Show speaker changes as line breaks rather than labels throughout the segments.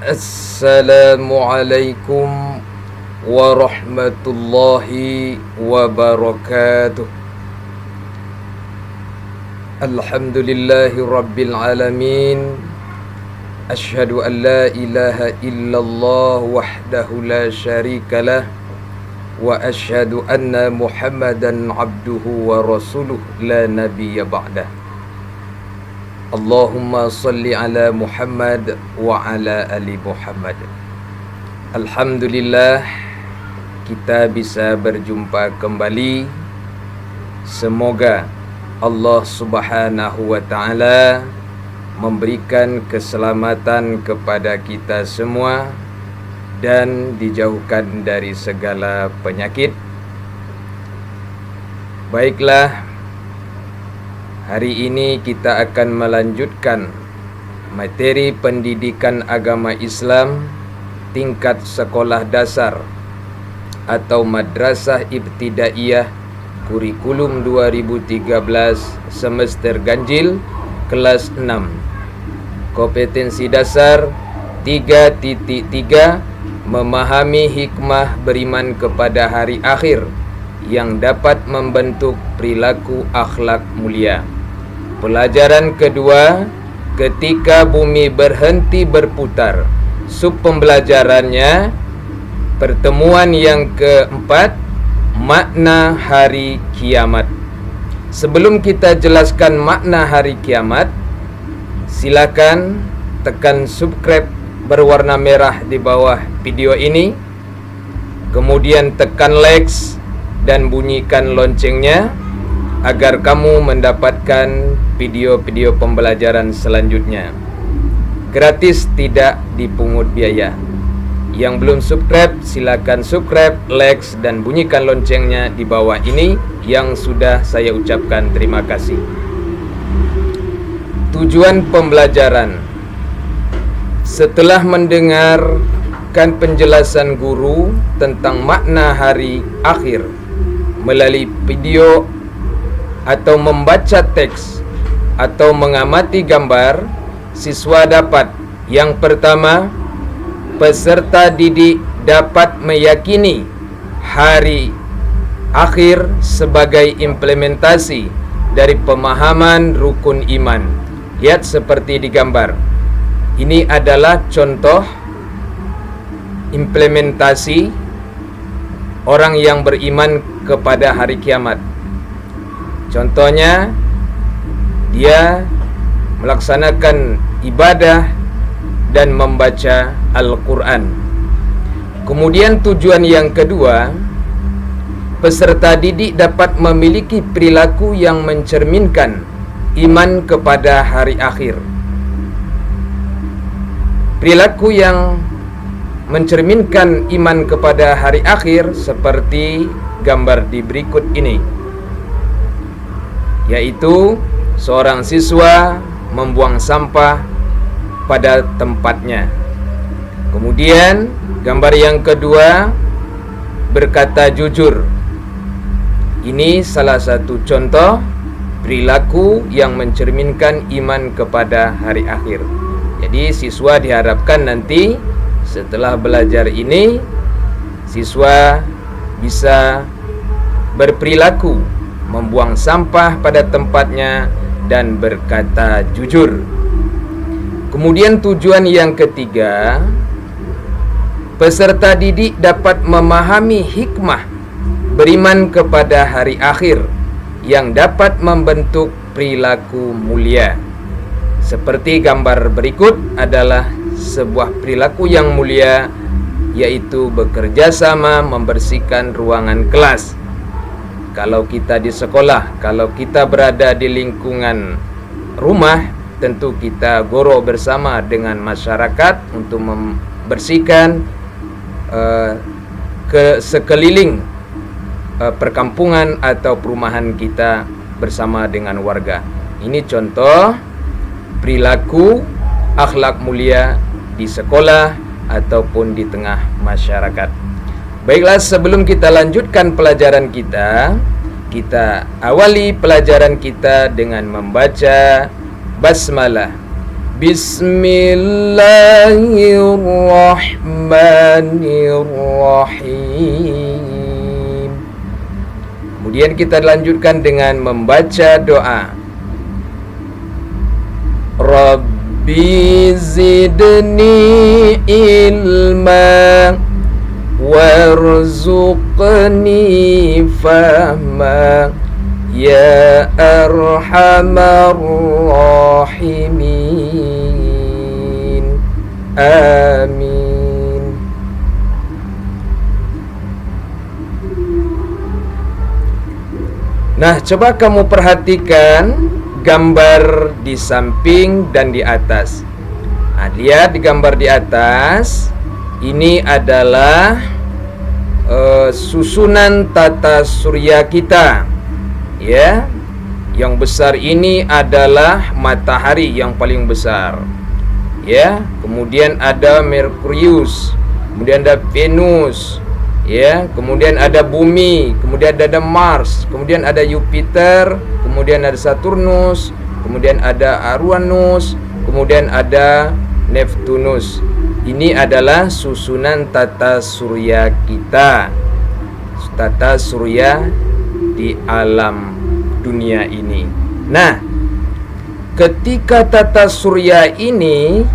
Assalamualaikum warahmatullahi wabarakatuh. Alhamdulillahi rabbil alamin. Asyhadu an la ilaha illallah wahdahu la syarikalah. Wa asyhadu anna Muhammadan abduhu wa rasuluh la nabiyya ba'dah. Allahumma salli ala Muhammad wa ala ali Muhammad. Alhamdulillah, kita bisa berjumpa kembali. Semoga Allah Subhanahu wa ta'ala memberikan keselamatan kepada kita semua dan dijauhkan dari segala penyakit. Baiklah, hari ini kita akan melanjutkan materi pendidikan agama Islam tingkat sekolah dasar atau Madrasah Ibtidaiyah Kurikulum 2013 semester ganjil kelas 6. Kompetensi dasar 3.3 memahami hikmah beriman kepada hari akhir yang dapat membentuk perilaku akhlak mulia. Pelajaran kedua, ketika bumi berhenti berputar. Sub pembelajarannya, pertemuan yang keempat, makna hari kiamat. Sebelum kita jelaskan makna hari kiamat, silakan tekan subscribe berwarna merah di bawah video ini. Kemudian tekan like dan bunyikan loncengnya agar kamu mendapatkan video-video pembelajaran selanjutnya. Gratis, tidak dipungut biaya. Yang belum subscribe, silakan subscribe, like, dan bunyikan loncengnya di bawah ini. Yang sudah saya ucapkan terima kasih. Tujuan pembelajaran. Setelah mendengarkan penjelasan guru tentang makna hari akhir melalui video atau membaca teks atau mengamati gambar, siswa dapat, yang pertama, peserta didik dapat meyakini hari akhir sebagai implementasi dari pemahaman rukun iman. Lihat seperti di gambar. Ini adalah contoh implementasi orang yang beriman kepada hari kiamat. Contohnya, dia melaksanakan ibadah dan membaca Al-Quran. Kemudian tujuan yang kedua, peserta didik dapat memiliki perilaku yang mencerminkan iman kepada hari akhir. Perilaku yang mencerminkan iman kepada hari akhir seperti gambar di berikut ini, yaitu seorang siswa membuang sampah pada tempatnya. Kemudian gambar yang kedua, berkata jujur. Ini salah satu contoh perilaku yang mencerminkan iman kepada hari akhir. Jadi siswa diharapkan nanti setelah belajar ini, siswa bisa berperilaku membuang sampah pada tempatnya dan berkata jujur. Kemudian tujuan yang ketiga, peserta didik dapat memahami hikmah beriman kepada hari akhir yang dapat membentuk perilaku mulia. Seperti gambar berikut adalah sebuah perilaku yang mulia, yaitu bekerja sama membersihkan ruangan kelas. Kalau kita di sekolah, kalau kita berada di lingkungan rumah, tentu kita goro bersama dengan masyarakat untuk membersihkan ke sekeliling perkampungan atau perumahan kita bersama dengan warga. Ini contoh perilaku akhlak mulia di sekolah ataupun di tengah masyarakat. Baiklah, sebelum kita lanjutkan pelajaran kita awali pelajaran kita dengan membaca basmalah. Bismillahirrahmanirrahim. Bismillahirrahmanirrahim. Kemudian kita lanjutkan dengan membaca doa. Rabbi zidni ilma warzuqni fahma ya arhamar rahimin. Amin. Nah, coba kamu perhatikan gambar di samping dan di atas. Nah, lihat di gambar di atas. Ini adalah susunan tata surya kita. Ya. Yang besar ini adalah matahari yang paling besar. Ya, kemudian ada Merkurius, kemudian ada Venus, ya, kemudian ada bumi, kemudian ada Mars, kemudian ada Jupiter, kemudian ada Saturnus, kemudian ada Uranus, kemudian ada Neptunus. Ini adalah susunan tata surya kita, tata surya di alam dunia ini. Nah, ketika tata surya ini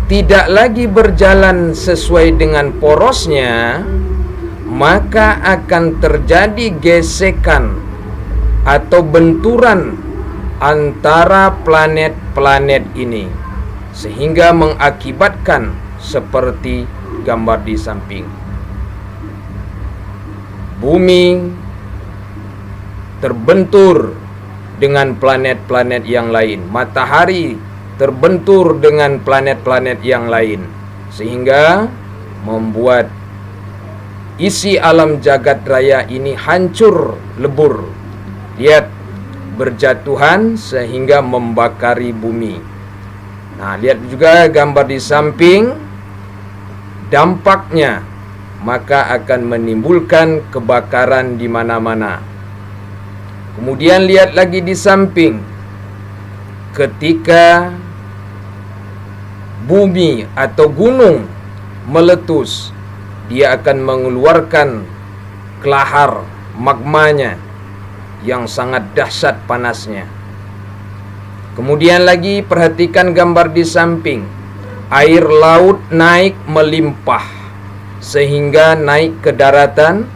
tidak lagi berjalan sesuai dengan porosnya, maka akan terjadi gesekan atau benturan antara planet-planet ini, sehingga mengakibatkan seperti gambar di samping. Bumi terbentur dengan planet-planet yang lain, matahari terbentur dengan planet-planet yang lain, sehingga membuat isi alam jagat raya ini hancur lebur. Lihat, berjatuhan sehingga membakari bumi. Nah, lihat juga gambar di samping. Dampaknya maka akan menimbulkan kebakaran di mana-mana. Kemudian lihat lagi di samping. Ketika bumi atau gunung meletus, dia akan mengeluarkan kelahar magmanya yang sangat dahsyat panasnya. Kemudian lagi perhatikan gambar di samping. Air laut naik melimpah sehingga naik ke daratan,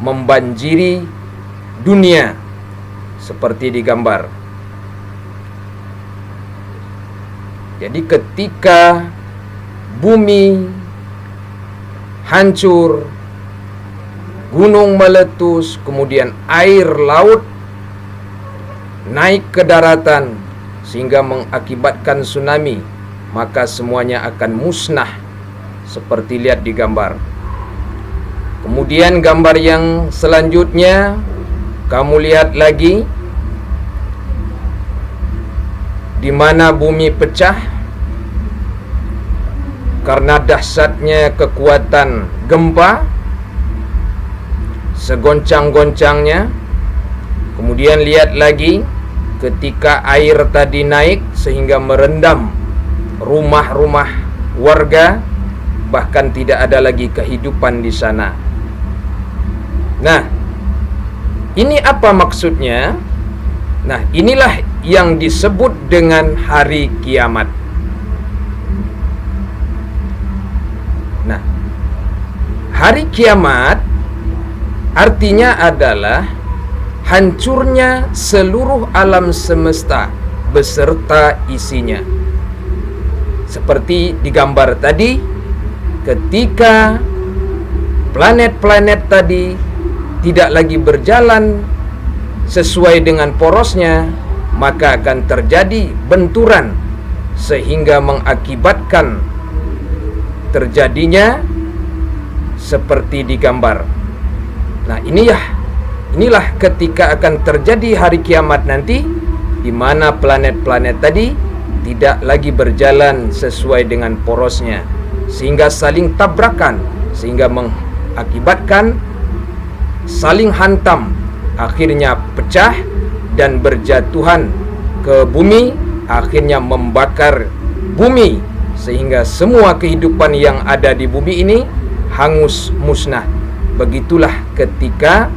membanjiri dunia seperti di gambar. Jadi ketika bumi hancur, gunung meletus, kemudian air laut naik ke daratan sehingga mengakibatkan tsunami, maka semuanya akan musnah seperti lihat di gambar. Kemudian gambar yang selanjutnya kamu lihat lagi, di mana bumi pecah karena dahsyatnya kekuatan gempa, segoncang-goncangnya. Kemudian lihat lagi ketika air tadi naik sehingga merendam rumah-rumah warga, bahkan tidak ada lagi kehidupan di sana. Nah, ini apa maksudnya? Nah, inilah yang disebut dengan hari kiamat. Nah, hari kiamat artinya adalah hancurnya seluruh alam semesta beserta isinya. Seperti di gambar tadi, ketika planet-planet tadi tidak lagi berjalan sesuai dengan porosnya, maka akan terjadi benturan sehingga mengakibatkan terjadinya seperti di gambar. Nah, inilah ketika akan terjadi hari kiamat nanti, di mana planet-planet tadi tidak lagi berjalan sesuai dengan porosnya, sehingga saling tabrakan, sehingga mengakibatkan saling hantam, akhirnya pecah dan berjatuhan ke bumi, akhirnya membakar bumi sehingga semua kehidupan yang ada di bumi ini hangus musnah. Begitulah ketika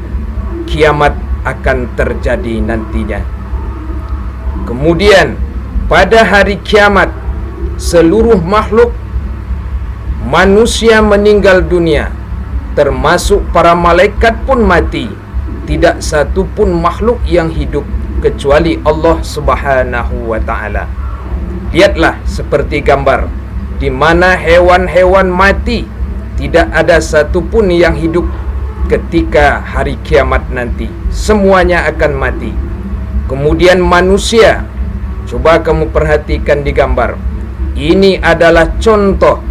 kiamat akan terjadi nantinya. Kemudian pada hari kiamat seluruh makhluk manusia meninggal dunia, termasuk para malaikat pun mati. Tidak satu pun makhluk yang hidup kecuali Allah Subhanahu wa taala. Lihatlah seperti gambar di mana hewan-hewan mati, tidak ada satu pun yang hidup ketika hari kiamat nanti. Semuanya akan mati. Kemudian manusia, coba kamu perhatikan di gambar. Ini adalah contoh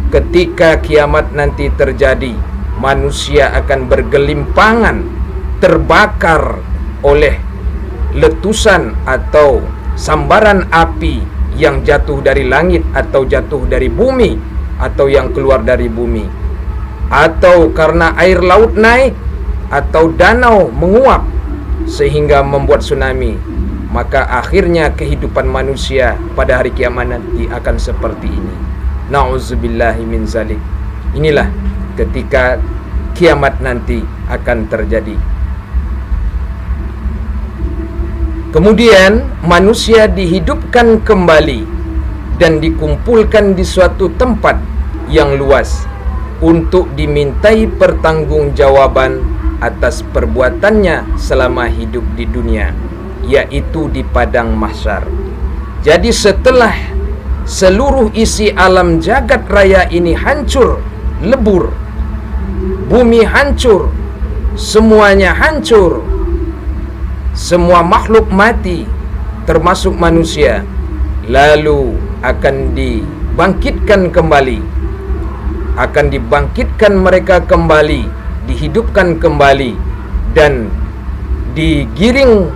ketika kiamat nanti terjadi. Manusia akan bergelimpangan, terbakar oleh letusan atau sambaran api yang jatuh dari langit atau jatuh dari bumi atau yang keluar dari bumi, atau karena air laut naik atau danau menguap sehingga membuat tsunami. Maka akhirnya kehidupan manusia pada hari kiamat nanti akan seperti ini. Na'udzubillahi min zalik. Inilah ketika kiamat nanti akan terjadi. Kemudian manusia dihidupkan kembali dan dikumpulkan di suatu tempat yang luas untuk dimintai pertanggungjawaban atas perbuatannya selama hidup di dunia, yaitu di padang mahsyar. Jadi setelah seluruh isi alam jagat raya ini hancur, lebur, bumi hancur, semuanya hancur, semua makhluk mati termasuk manusia, lalu akan dibangkitkan kembali, akan dibangkitkan mereka kembali, dihidupkan kembali, dan digiring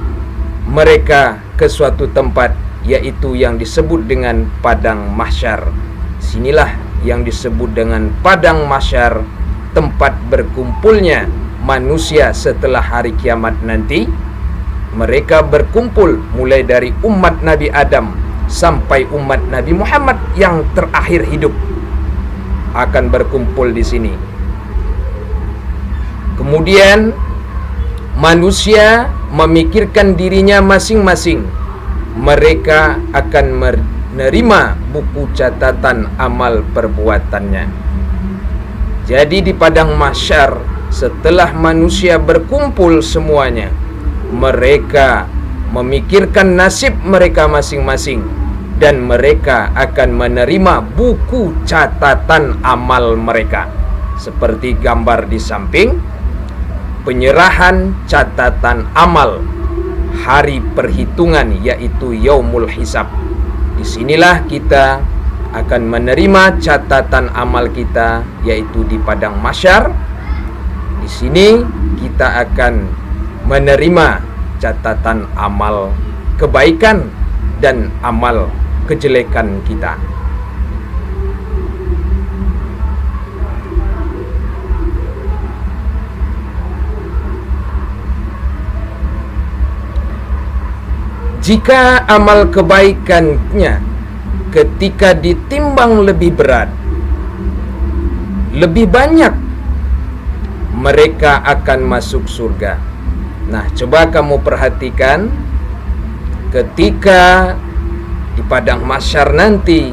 mereka ke suatu tempat, yaitu yang disebut dengan padang mahsyar. Sinilah yang disebut dengan padang mahsyar, tempat berkumpulnya manusia setelah hari kiamat nanti. Mereka berkumpul mulai dari umat Nabi Adam sampai umat Nabi Muhammad yang terakhir hidup akan berkumpul di sini. Kemudian manusia memikirkan dirinya masing-masing. Mereka akan menerima buku catatan amal perbuatannya. Jadi di padang mahsyar, setelah manusia berkumpul semuanya, mereka memikirkan nasib mereka masing-masing dan mereka akan menerima buku catatan amal mereka. Seperti gambar di samping, penyerahan catatan amal hari perhitungan, yaitu yaumul hisab. Disinilah kita akan menerima catatan amal kita, yaitu di padang mahsyar. Di sini kita akan menerima catatan amal kebaikan dan amal kejelekan kita. Jika amal kebaikannya ketika ditimbang lebih berat, lebih banyak, mereka akan masuk surga. Nah, coba kamu perhatikan ketika di padang mahsyar nanti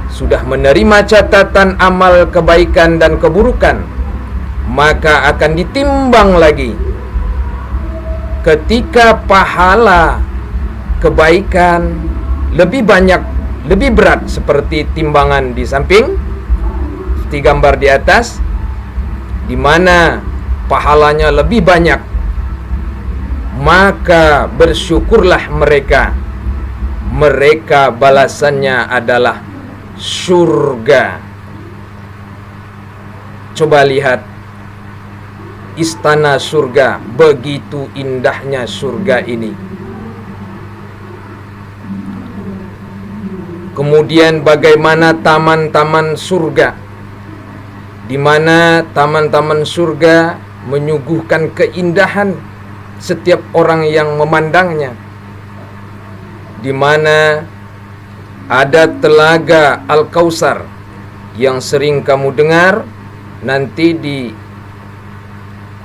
sudah menerima catatan amal kebaikan dan keburukan, maka akan ditimbang lagi. Ketika pahala kebaikan lebih banyak, lebih berat, seperti timbangan di samping, seperti gambar di atas, di mana pahalanya lebih banyak, maka bersyukurlah mereka. Mereka balasannya adalah surga. Coba lihat istana surga, begitu indahnya surga ini. Kemudian bagaimana taman-taman surga, di mana taman-taman surga menyuguhkan keindahan setiap orang yang memandangnya, di mana ada telaga Al-Kautsar yang sering kamu dengar nanti di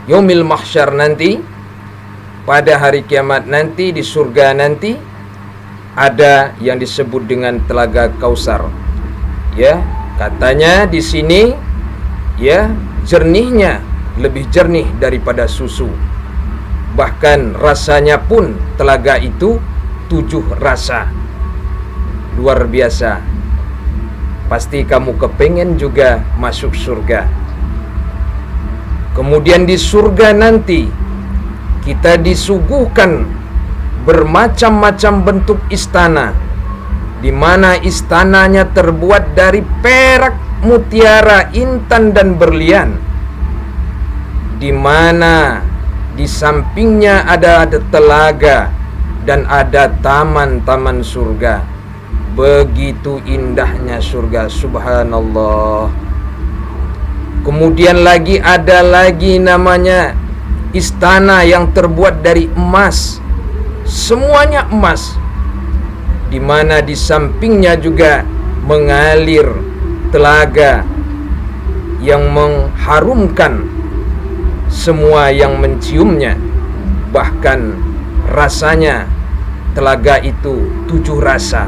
Yaumil Mahsyar nanti, pada hari kiamat nanti, di surga nanti ada yang disebut dengan telaga Kautsar. Ya, katanya di sini ya jernihnya lebih jernih daripada susu. Bahkan rasanya pun telaga itu 7 rasa. Luar biasa. Pasti kamu kepengen juga masuk surga. Kemudian di surga nanti kita disuguhkan bermacam-macam bentuk istana, di mana istananya terbuat dari perak, mutiara, intan dan berlian, di mana di sampingnya ada telaga dan ada taman-taman surga. Begitu indahnya surga, subhanallah. Kemudian ada lagi namanya istana yang terbuat dari emas. Semuanya emas, di mana di sampingnya juga mengalir telaga yang mengharumkan semua yang menciumnya. Bahkan rasanya telaga itu 7 rasa,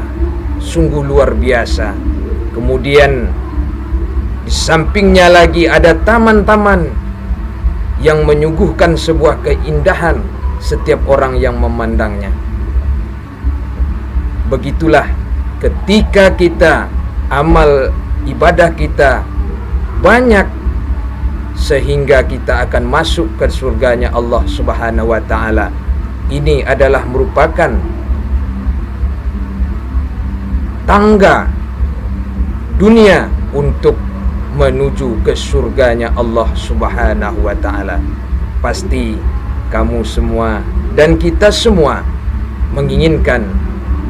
sungguh luar biasa. Kemudian di sampingnya lagi ada taman-taman yang menyuguhkan sebuah keindahan setiap orang yang memandangnya. Begitulah ketika kita amal ibadah kita banyak, sehingga kita akan masuk ke surganya Allah Subhanahu wa taala. Ini adalah merupakan tangga dunia untuk menuju ke surganya Allah Subhanahu wa taala. Pasti kamu semua dan kita semua menginginkan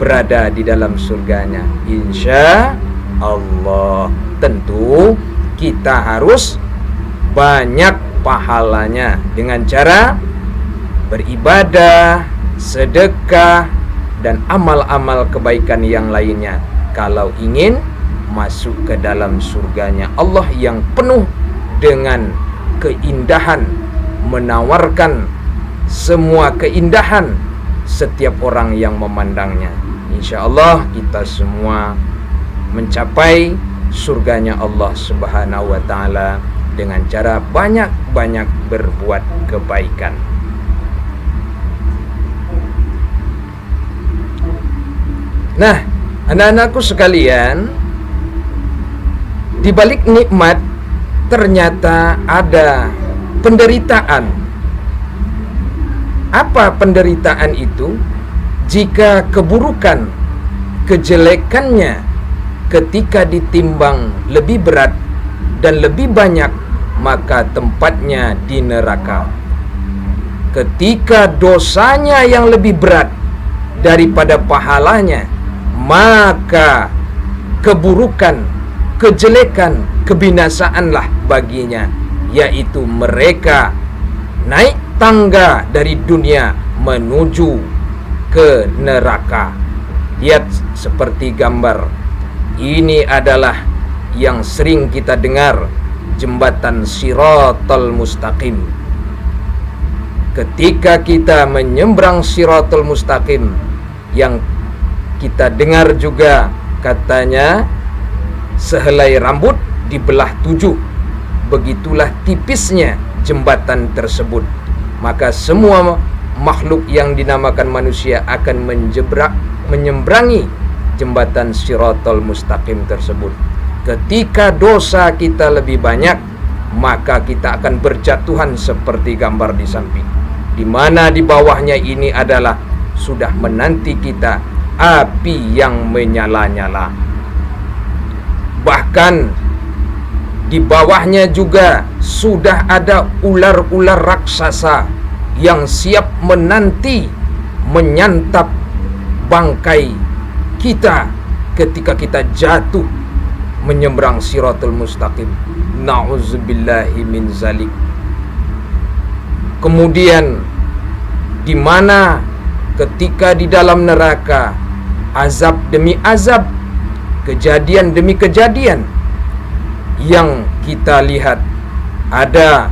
berada di dalam surganya, insya Allah. Tentu kita harus banyak pahalanya dengan cara beribadah, sedekah, dan amal-amal kebaikan yang lainnya, kalau ingin masuk ke dalam surganya Allah yang penuh dengan keindahan, menawarkan semua keindahan setiap orang yang memandangnya. Insya Allah kita semua mencapai surganya Allah Subhanahu wa taala dengan cara banyak-banyak berbuat kebaikan. Nah, anak-anakku sekalian, di balik nikmat ternyata ada penderitaan. Apa penderitaan itu? Jika keburukan, kejelekannya ketika ditimbang lebih berat dan lebih banyak, maka tempatnya di neraka. Ketika dosanya yang lebih berat daripada pahalanya, maka keburukan, kejelekan, kebinasaanlah baginya, yaitu mereka naik tangga dari dunia menuju ke neraka. Lihat seperti gambar. Ini adalah yang sering kita dengar, jembatan Shiratal Mustaqim. Ketika kita menyeberang Shiratal Mustaqim, yang kita dengar juga katanya sehelai rambut dibelah 7. Begitulah tipisnya jembatan tersebut. Maka semua makhluk yang dinamakan manusia akan menyeberangi jembatan Shiratal Mustaqim tersebut. Ketika dosa kita lebih banyak, maka kita akan berjatuhan seperti gambar di samping, di mana di bawahnya ini adalah sudah menanti kita api yang menyala-nyala. Bahkan di bawahnya juga sudah ada ular-ular raksasa yang siap menanti menyantap bangkai kita ketika kita jatuh menyeberang Shiratal Mustaqim. Na'udzubillahi min zalik. Kemudian di mana ketika di dalam neraka azab demi azab kejadian demi kejadian yang kita lihat. Ada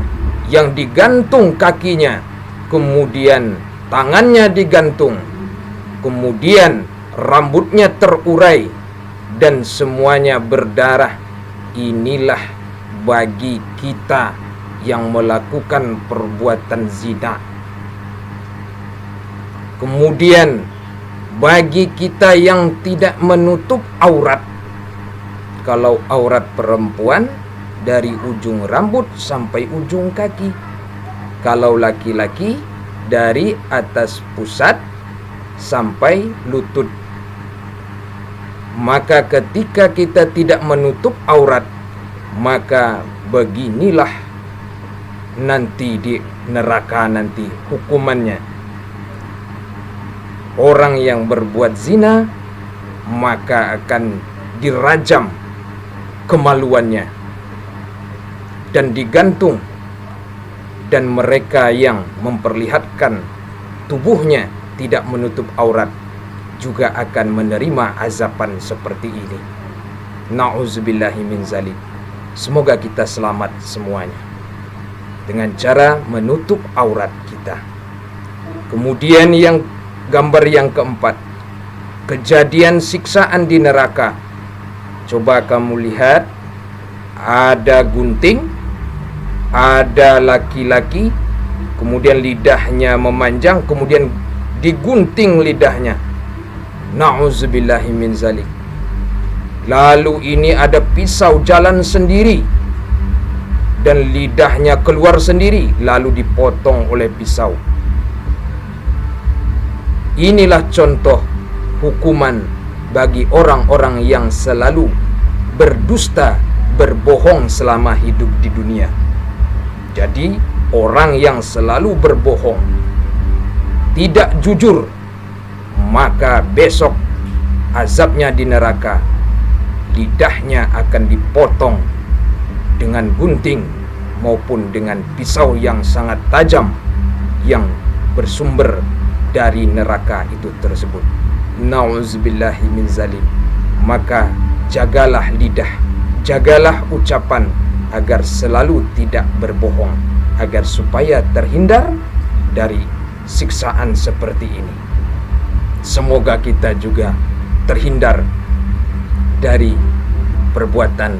yang digantung kakinya, kemudian tangannya digantung, kemudian rambutnya terurai, dan semuanya berdarah. Inilah bagi kita yang melakukan perbuatan zina. Kemudian bagi kita yang tidak menutup aurat, kalau aurat perempuan dari ujung rambut sampai ujung kaki, kalau laki-laki dari atas pusat sampai lutut. Maka ketika kita tidak menutup aurat, maka beginilah nanti di neraka nanti hukumannya. Orang yang berbuat zina maka akan dirajam kemaluannya dan digantung, dan mereka yang memperlihatkan tubuhnya tidak menutup aurat juga akan menerima azaban seperti ini. Na'udzubillahi min zalik. Semoga kita selamat semuanya dengan cara menutup aurat kita. Kemudian yang gambar yang keempat, kejadian siksaan di neraka. Coba kamu lihat, ada gunting, ada laki-laki, kemudian lidahnya memanjang, kemudian digunting lidahnya. Na'udzubillahi min zalik. Lalu ini ada pisau jalan sendiri dan lidahnya keluar sendiri, lalu dipotong oleh pisau. Inilah contoh hukuman bagi orang-orang yang selalu berdusta, berbohong selama hidup di dunia. Jadi orang yang selalu berbohong, tidak jujur, maka besok azabnya di neraka. Lidahnya akan dipotong dengan gunting maupun dengan pisau yang sangat tajam yang bersumber dari neraka itu tersebut. Na'udzubillahi min zalim. Maka jagalah lidah, jagalah ucapan agar selalu tidak berbohong, agar supaya terhindar dari siksaan seperti ini. Semoga kita juga terhindar dari perbuatan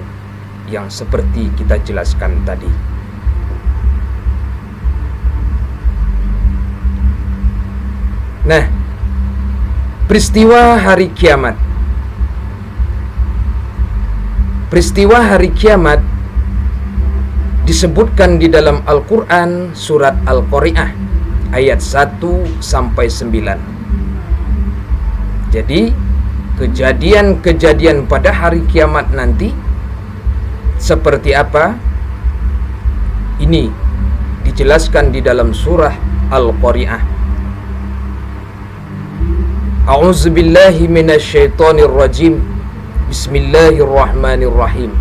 yang seperti kita jelaskan tadi. Nah, peristiwa hari kiamat. Peristiwa hari kiamat disebutkan di dalam Al-Quran surat Al-Qari'ah ayat 1-9. Jadi kejadian-kejadian pada hari kiamat nanti seperti apa? Ini dijelaskan di dalam surah Al-Qari'ah. A'udzubillahi minasyaitonir rajim. Bismillahirrahmanirrahim.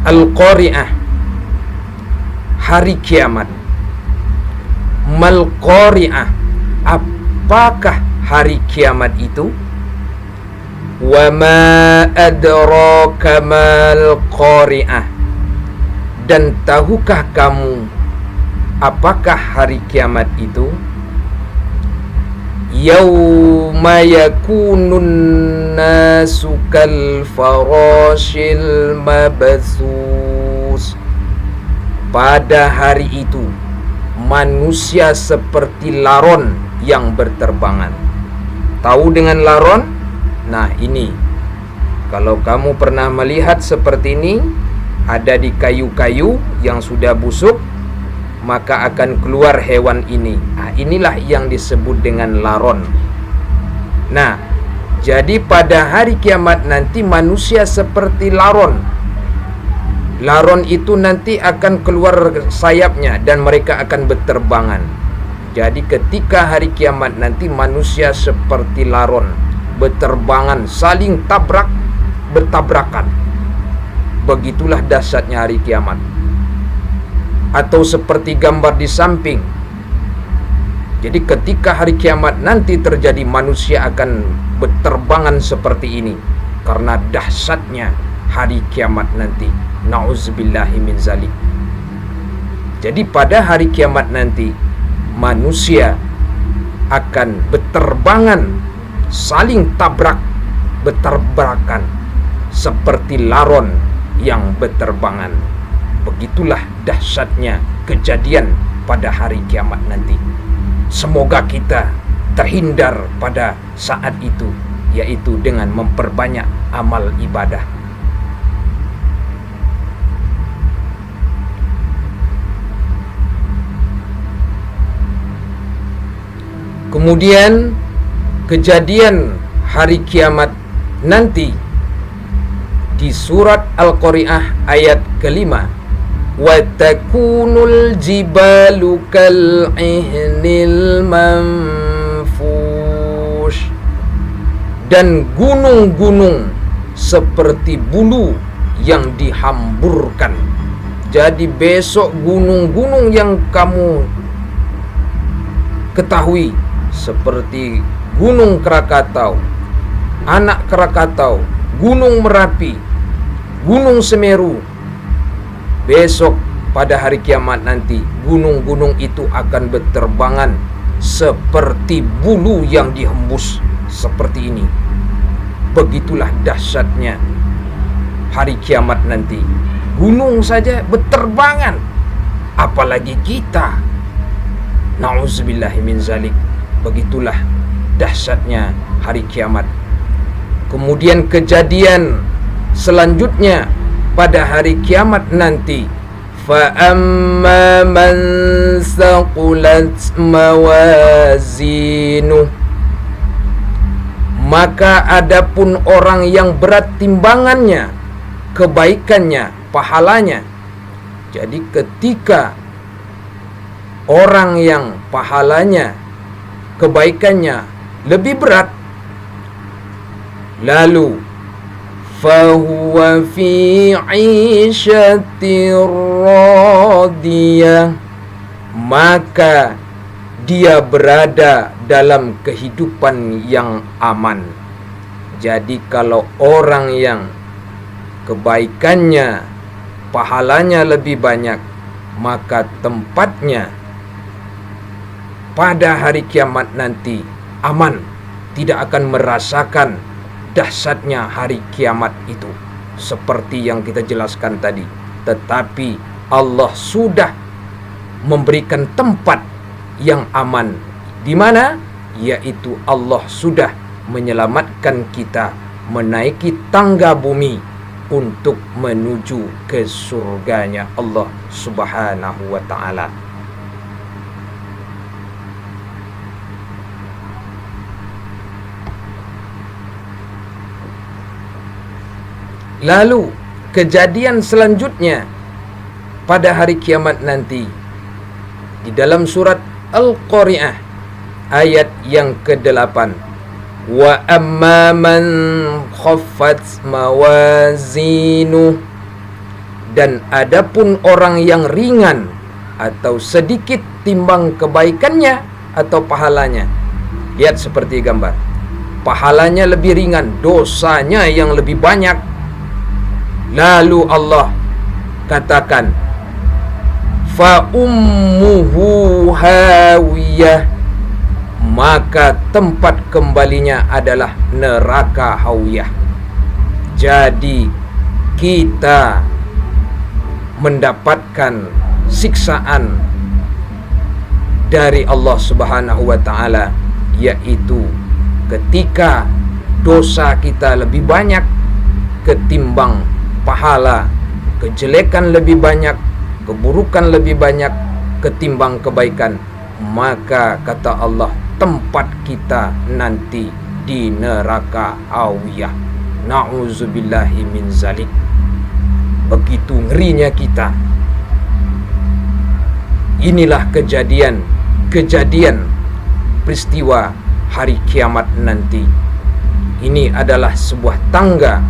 Al-Qari'ah, hari kiamat. Mal Qari'ah, apakah hari kiamat itu? Wa ma adraka mal Qari'ah, dan tahukah kamu apakah hari kiamat itu? Yauma yakunun nasu kal farashil mabthus. Pada hari itu manusia seperti laron yang berterbangan. Tahu dengan laron? Nah, ini kalau kamu pernah melihat seperti ini, ada di kayu-kayu yang sudah busuk, maka akan keluar hewan ini. Nah, inilah yang disebut dengan laron. Nah, jadi pada hari kiamat nanti manusia seperti laron. Laron itu nanti akan keluar sayapnya dan mereka akan berterbangan. Jadi ketika hari kiamat nanti manusia seperti laron, berterbangan, saling bertabrakan. Begitulah dahsyatnya hari kiamat. Atau seperti gambar di samping, Jadi ketika hari kiamat nanti terjadi, manusia akan berterbangan seperti ini karena dahsyatnya hari kiamat nanti. Na'udzubillahi min zalik. Jadi pada hari kiamat nanti manusia akan berterbangan, saling tabrak, bertabrakan seperti laron yang berterbangan. Begitulah dahsyatnya kejadian pada hari kiamat nanti. Semoga kita terhindar pada saat itu, yaitu dengan memperbanyak amal ibadah. Kemudian kejadian hari kiamat nanti di surat Al-Qari'ah ayat kelima, wa takunul jibalu kal'ihnil manfush, dan gunung-gunung seperti bulu yang dihamburkan. Jadi besok gunung-gunung yang kamu ketahui seperti Gunung Krakatau, Anak Krakatau, Gunung Merapi, Gunung Semeru, besok pada hari kiamat nanti gunung-gunung itu akan berterbangan seperti bulu yang dihembus seperti ini. Begitulah dahsyatnya hari kiamat nanti. Gunung saja berterbangan, apalagi kita. Na'udzubillahi min zalik. Begitulah dahsyatnya hari kiamat. Kemudian kejadian selanjutnya pada hari kiamat nanti, fa amma man saqulat mawazinu, maka adapun orang yang berat timbangannya, kebaikannya, pahalanya. Jadi ketika orang yang pahalanya, kebaikannya lebih berat, lalu fahuwa fi 'ishatir radiyah, maka dia berada dalam kehidupan yang aman. Jadi kalau orang yang kebaikannya, pahalanya lebih banyak, maka tempatnya pada hari kiamat nanti aman, tidak akan merasakan dahsyatnya hari kiamat itu seperti yang kita jelaskan tadi. Tetapi Allah sudah memberikan tempat yang aman. Di mana? Yaitu Allah sudah menyelamatkan kita menaiki tangga bumi untuk menuju ke surganya Allah Subhanahu wa ta'ala. Lalu kejadian selanjutnya pada hari kiamat nanti di dalam surat Al-Qari'ah ayat yang ke-8, wa amma man khaffat mawazinu, dan adapun orang yang ringan atau sedikit timbang kebaikannya atau pahalanya. Lihat seperti gambar, pahalanya lebih ringan, dosanya yang lebih banyak. Lalu Allah katakan, fa ummuhu hawiyah, maka tempat kembalinya adalah neraka hawiyah. Jadi kita mendapatkan siksaan dari Allah Subhanahu wa ta'ala, yaitu ketika dosa kita lebih banyak ketimbang pahala, kejelekan lebih banyak, keburukan lebih banyak ketimbang kebaikan, maka kata Allah tempat kita nanti di neraka hawiyah. Na'udzubillahi min zalik. Begitu ngerinya kita. Inilah kejadian peristiwa hari kiamat nanti. Ini adalah sebuah tangga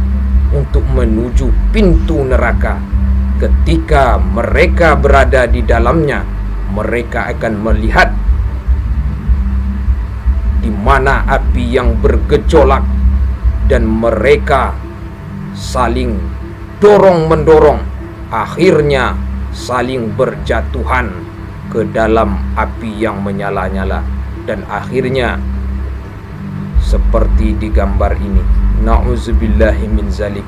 untuk menuju pintu neraka. Ketika mereka berada di dalamnya, mereka akan melihat di mana api yang bergejolak dan mereka saling dorong-mendorong, akhirnya saling berjatuhan ke dalam api yang menyala-nyala, dan akhirnya seperti di gambar ini. Na'udzubillahi min zalik.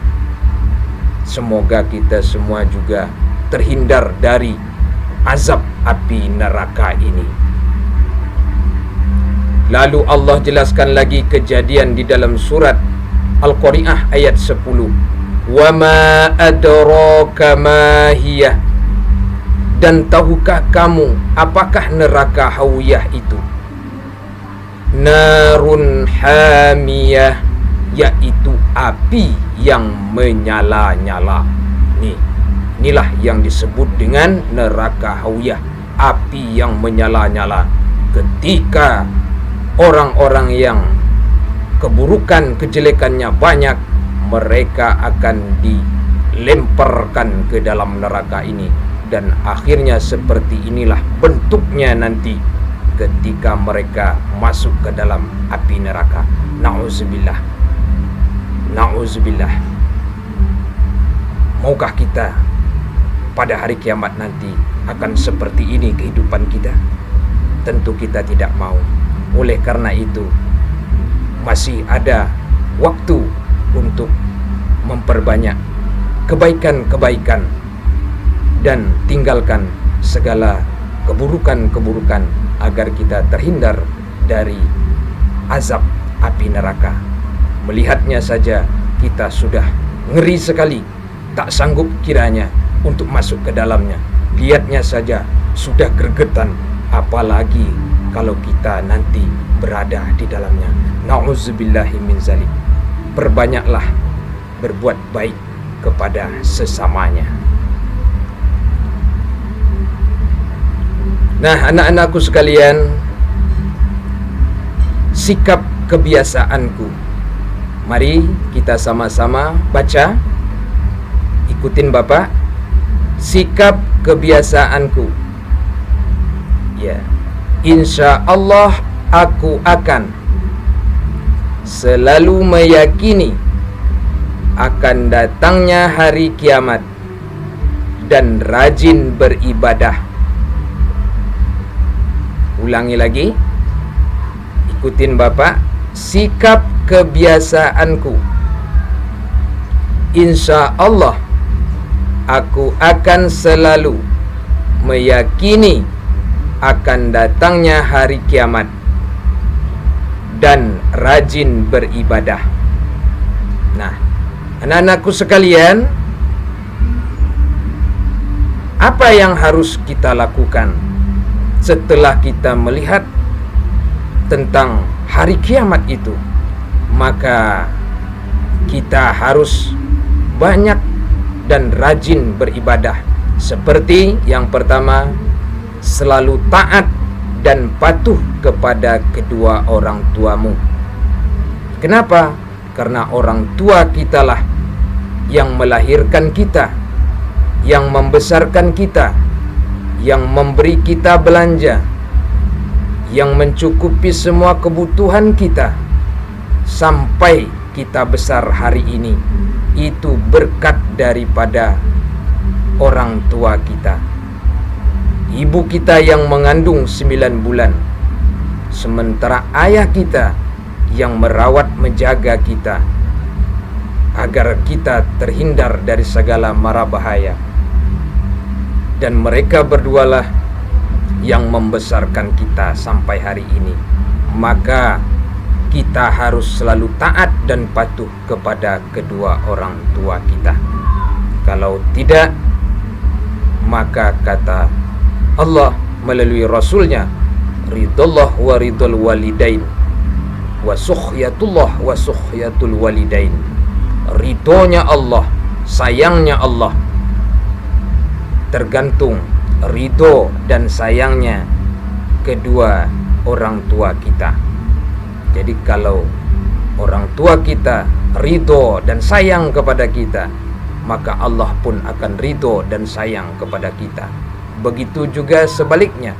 Semoga kita semua juga terhindar dari azab api neraka ini. Lalu Allah jelaskan lagi kejadian di dalam surat Al-Qari'ah ayat 10. Wa ma adraka ma hiya. Dan tahukah kamu apakah neraka hawiyah itu? Narun hamiyah, yaitu api yang menyala-nyala. Inilah yang disebut dengan neraka hawiyah, api yang menyala-nyala. Ketika orang-orang yang keburukan, kejelekannya banyak, mereka akan dilemparkan ke dalam neraka ini. Dan akhirnya seperti inilah bentuknya nanti ketika mereka masuk ke dalam api neraka. Na'udzubillah. Na'udzubillah. Maukah kita pada hari kiamat nanti akan seperti ini kehidupan kita? Tentu kita tidak mau. Oleh karena itu, masih ada waktu untuk memperbanyak kebaikan-kebaikan dan tinggalkan segala keburukan-keburukan agar kita terhindar dari azab api neraka. Melihatnya saja kita sudah ngeri sekali, tak sanggup kiranya untuk masuk ke dalamnya. Lihatnya saja sudah gregetan, apalagi kalau kita nanti berada di dalamnya. Na'udzubillahi min zalik. Perbanyaklah berbuat baik kepada sesamanya. Nah, anak-anakku sekalian, sikap kebiasaanku. Mari kita sama-sama baca. Ikutin Bapak. Sikap kebiasaanku. Ya. Insya Allah aku akan selalu meyakini akan datangnya hari kiamat dan rajin beribadah. Ulangi lagi. Ikutin Bapak. Sikap kebiasaanku. Insya Allah aku akan selalu meyakini akan datangnya hari kiamat dan rajin beribadah. Nah, anak-anakku sekalian, apa yang harus kita lakukan setelah kita melihat tentang hari kiamat itu? Maka kita harus banyak dan rajin beribadah. Seperti yang pertama, selalu taat dan patuh kepada kedua orang tuamu. Kenapa? Karena orang tua kitalah yang melahirkan kita, yang membesarkan kita, yang memberi kita belanja, yang mencukupi semua kebutuhan kita sampai kita besar hari ini. Itu berkat daripada orang tua kita. Ibu kita yang mengandung 9 bulan, sementara ayah kita yang merawat menjaga kita agar kita terhindar dari segala mara bahaya. Dan mereka berdualah yang membesarkan kita sampai hari ini. Maka kita harus selalu taat dan patuh kepada kedua orang tua kita. Kalau tidak, maka kata Allah melalui Rasulnya, ridallah wa ridal walidain wa sukhyatullah wa sukhyatul walidain. Ridhonya Allah, sayangnya Allah, tergantung ridho dan sayangnya kedua orang tua kita. Jadi kalau orang tua kita ridho dan sayang kepada kita, maka Allah pun akan ridho dan sayang kepada kita. Begitu juga sebaliknya,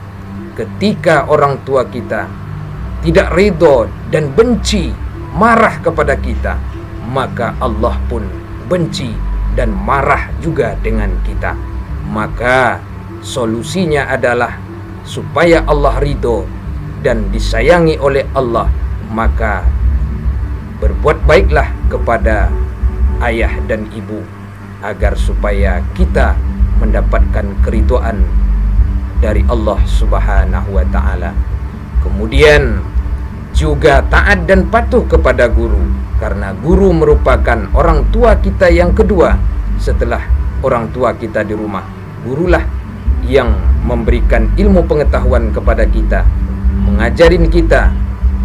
ketika orang tua kita tidak ridho dan benci, marah kepada kita, maka Allah pun benci dan marah juga dengan kita. Maka solusinya adalah supaya Allah ridho dan disayangi oleh Allah, maka berbuat baiklah kepada ayah dan ibu agar supaya kita mendapatkan keridhaan dari Allah Subhanahu wa taala. Kemudian juga taat dan patuh kepada guru, karena guru merupakan orang tua kita yang kedua setelah orang tua kita di rumah. Gurulah yang memberikan ilmu pengetahuan kepada kita, mengajarin kita,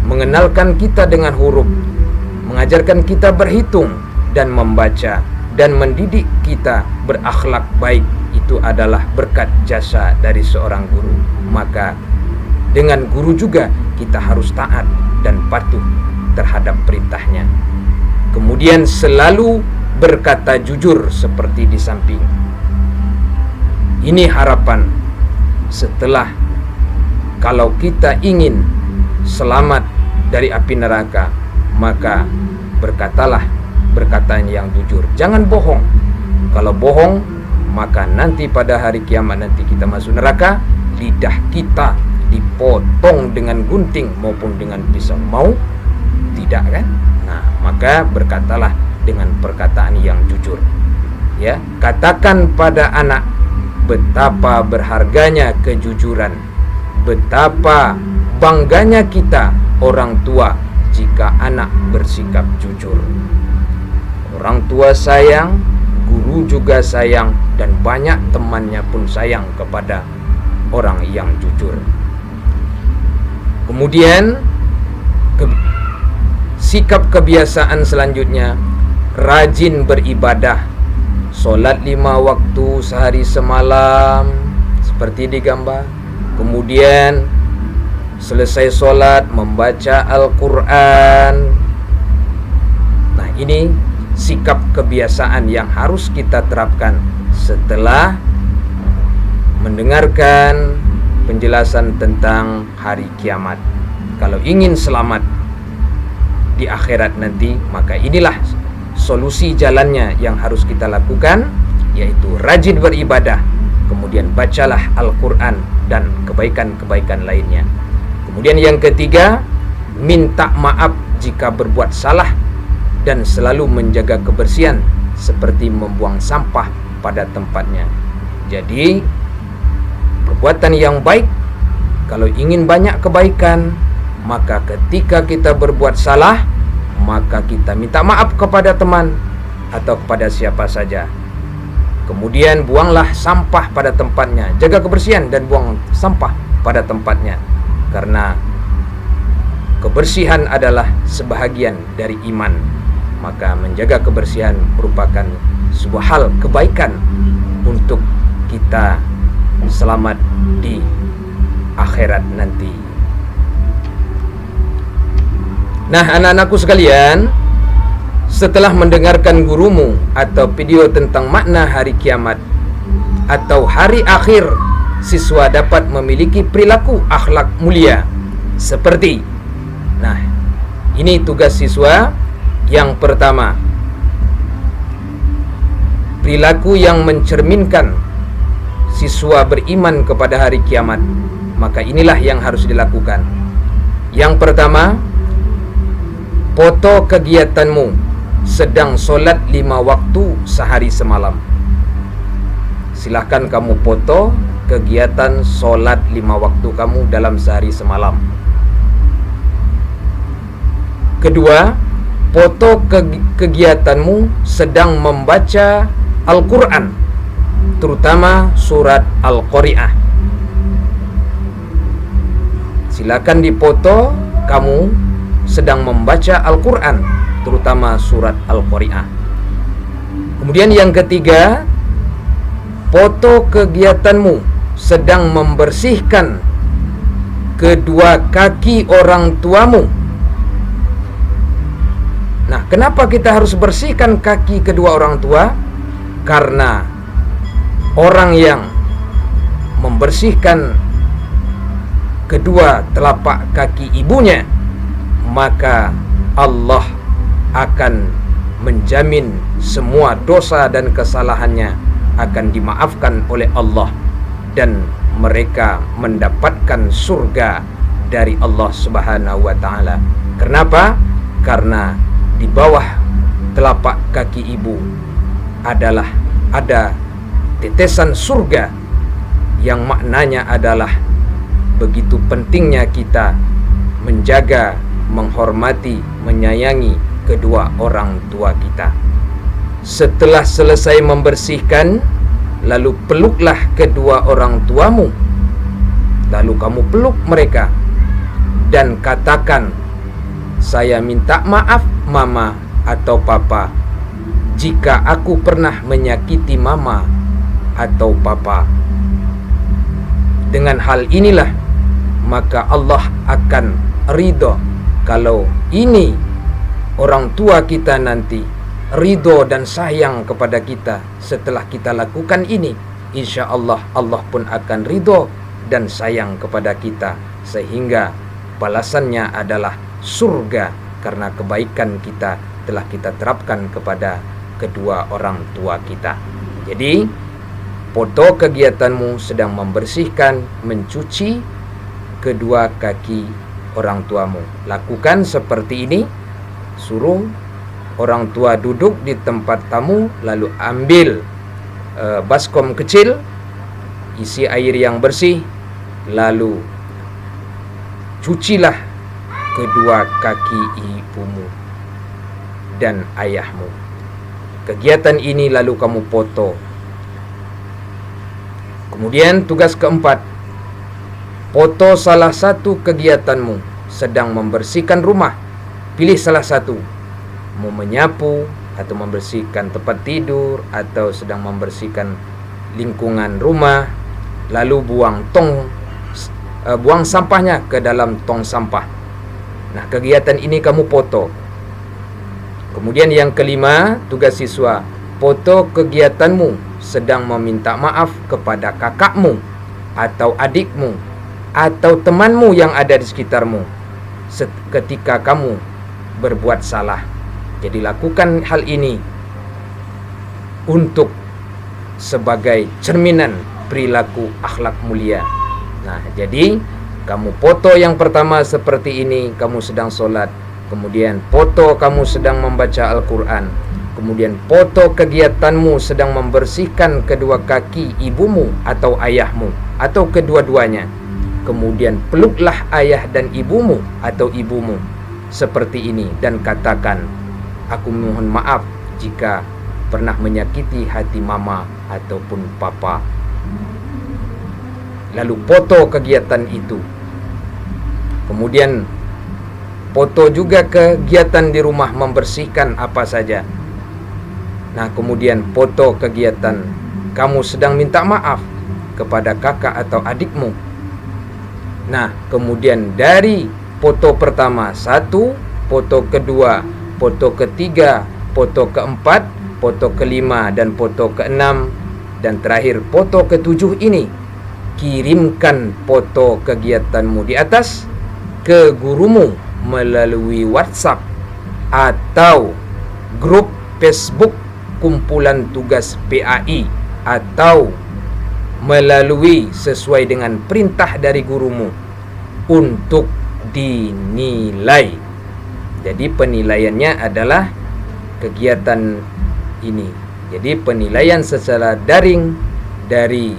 mengenalkan kita dengan huruf, mengajarkan kita berhitung dan membaca, dan mendidik kita berakhlak baik. Itu adalah berkat jasa dari seorang guru. Maka dengan guru juga kita harus taat dan patuh terhadap perintahnya. Kemudian selalu berkata jujur seperti di samping. Ini harapan setelah, kalau kita ingin selamat dari api neraka, maka berkatalah perkataan yang jujur. Jangan bohong. Kalau bohong, maka nanti pada hari kiamat nanti kita masuk neraka, lidah kita dipotong dengan gunting maupun dengan pisau. Mau? Tidak kan? Nah, maka berkatalah dengan perkataan yang jujur. Ya, katakan pada anak betapa berharganya kejujuran, betapa bangganya kita orang tua jika anak bersikap jujur. Orang tua sayang, guru juga sayang, dan banyak temannya pun sayang kepada orang yang jujur. Kemudian sikap kebiasaan selanjutnya, rajin beribadah, solat 5 waktu sehari semalam seperti digambar. Kemudian selesai solat membaca Al-Quran. Nah, ini sikap kebiasaan yang harus kita terapkan setelah mendengarkan penjelasan tentang hari kiamat. Kalau ingin selamat di akhirat nanti, maka inilah solusi jalannya yang harus kita lakukan, yaitu rajin beribadah, kemudian bacalah Al-Quran dan kebaikan-kebaikan lainnya. Kemudian yang ketiga, minta maaf jika berbuat salah dan selalu menjaga kebersihan seperti membuang sampah pada tempatnya. Jadi perbuatan yang baik, kalau ingin banyak kebaikan, maka ketika kita berbuat salah, maka kita minta maaf kepada teman atau kepada siapa saja. Kemudian buanglah sampah pada tempatnya, jaga kebersihan dan buang sampah pada tempatnya, karena kebersihan adalah sebahagian dari iman. Maka menjaga kebersihan merupakan sebuah hal kebaikan untuk kita selamat di akhirat nanti. Nah, anak-anakku sekalian, setelah mendengarkan gurumu atau video tentang makna hari kiamat atau hari akhir, siswa dapat memiliki perilaku akhlak mulia seperti, nah, ini tugas siswa. Yang pertama, perilaku yang mencerminkan siswa beriman kepada hari kiamat, maka inilah yang harus dilakukan. Yang pertama, foto kegiatanmu sedang solat 5 waktu sehari semalam. Silahkan kamu foto kegiatan solat 5 waktu kamu dalam sehari semalam. Kedua, foto kegiatanmu sedang membaca Al-Quran, terutama surat Al-Qari'ah. Silakan dipoto kamu sedang membaca Al-Quran, terutama surat Al-Qari'ah. Kemudian yang ketiga, foto kegiatanmu sedang membersihkan kedua kaki orang tuamu. Nah, kenapa kita harus bersihkan kaki kedua orang tua? Karena orang yang membersihkan kedua telapak kaki ibunya, maka Allah akan menjamin semua dosa dan kesalahannya akan dimaafkan oleh Allah, dan mereka mendapatkan surga dari Allah Subhanahu wa taala. Kenapa? Karena di bawah telapak kaki ibu adalah ada tetesan surga, yang maknanya adalah begitu pentingnya kita menjaga, menghormati, menyayangi kedua orang tua kita. Setelah selesai membersihkan, lalu peluklah kedua orang tuamu. Lalu kamu peluk mereka dan katakan, "Saya minta maaf mama atau papa jika aku pernah menyakiti mama atau papa." Dengan hal inilah maka Allah akan ridho. Kalau ini orang tua kita nanti ridho dan sayang kepada kita setelah kita lakukan ini, insya Allah Allah pun akan ridho dan sayang kepada kita, sehingga balasannya adalah surga karena kebaikan kita telah kita terapkan kepada kedua orang tua kita. Jadi foto kegiatanmu sedang membersihkan, mencuci kedua kaki orang tuamu. Lakukan seperti ini. Suruh orang tua duduk di tempat tamu, lalu ambil baskom kecil, isi air yang bersih, lalu cucilah kedua kaki ibumu dan ayahmu. Kegiatan ini lalu kamu foto. Kemudian tugas keempat, foto salah satu kegiatanmu sedang membersihkan rumah. Pilih salah satu, mau menyapu atau membersihkan tempat tidur atau sedang membersihkan lingkungan rumah, lalu buang sampahnya ke dalam tong sampah. Nah, kegiatan ini kamu foto. Kemudian yang kelima, tugas siswa, foto kegiatanmu sedang meminta maaf kepada kakakmu atau adikmu atau temanmu yang ada di sekitarmu ketika kamu berbuat salah. Jadi lakukan hal ini untuk sebagai cerminan perilaku akhlak mulia. Nah, jadi kamu foto yang pertama seperti ini, kamu sedang sholat. Kemudian foto kamu sedang membaca Al-Quran. Kemudian foto kegiatanmu sedang membersihkan kedua kaki ibumu atau ayahmu atau kedua-duanya. Kemudian peluklah ayah dan ibumu atau ibumu seperti ini dan katakan, "Aku mohon maaf jika pernah menyakiti hati mama ataupun papa." Lalu foto kegiatan itu. Kemudian foto juga kegiatan di rumah membersihkan apa saja. Nah, kemudian foto kegiatan kamu sedang minta maaf kepada kakak atau adikmu. Nah, kemudian dari foto pertama 1, foto kedua, foto ketiga, foto keempat, foto kelima, dan foto keenam, dan terakhir foto ketujuh ini, kirimkan foto kegiatanmu di atas ke gurumu melalui WhatsApp atau grup Facebook kumpulan tugas PAI, atau melalui sesuai dengan perintah dari gurumu untuk dinilai. Jadi penilaiannya adalah kegiatan ini. Jadi penilaian secara daring dari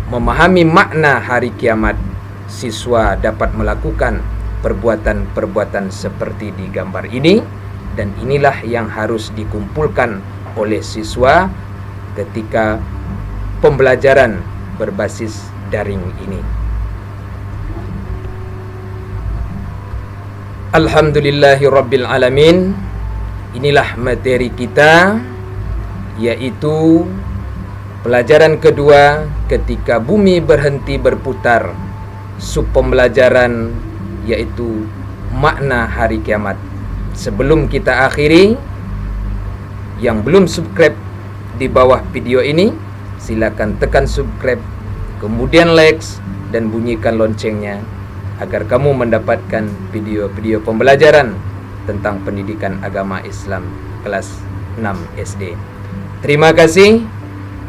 memahami makna hari kiamat, siswa dapat melakukan perbuatan-perbuatan seperti di gambar ini, dan inilah yang harus dikumpulkan oleh siswa ketika pembelajaran berbasis daring ini. Alhamdulillahirabbil alamin. Inilah materi kita, yaitu pelajaran kedua ketika bumi berhenti berputar. Sub pembelajaran yaitu makna hari kiamat. Sebelum kita akhiri, yang belum subscribe di bawah video ini, silakan tekan subscribe, kemudian like, dan bunyikan loncengnya agar kamu mendapatkan video-video pembelajaran tentang pendidikan agama Islam kelas 6 SD. Terima kasih.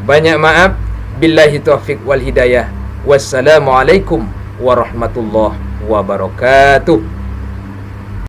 Banyak maaf. Billahi taufiq wal hidayah. Wassalamualaikum warahmatullahi wabarakatuh.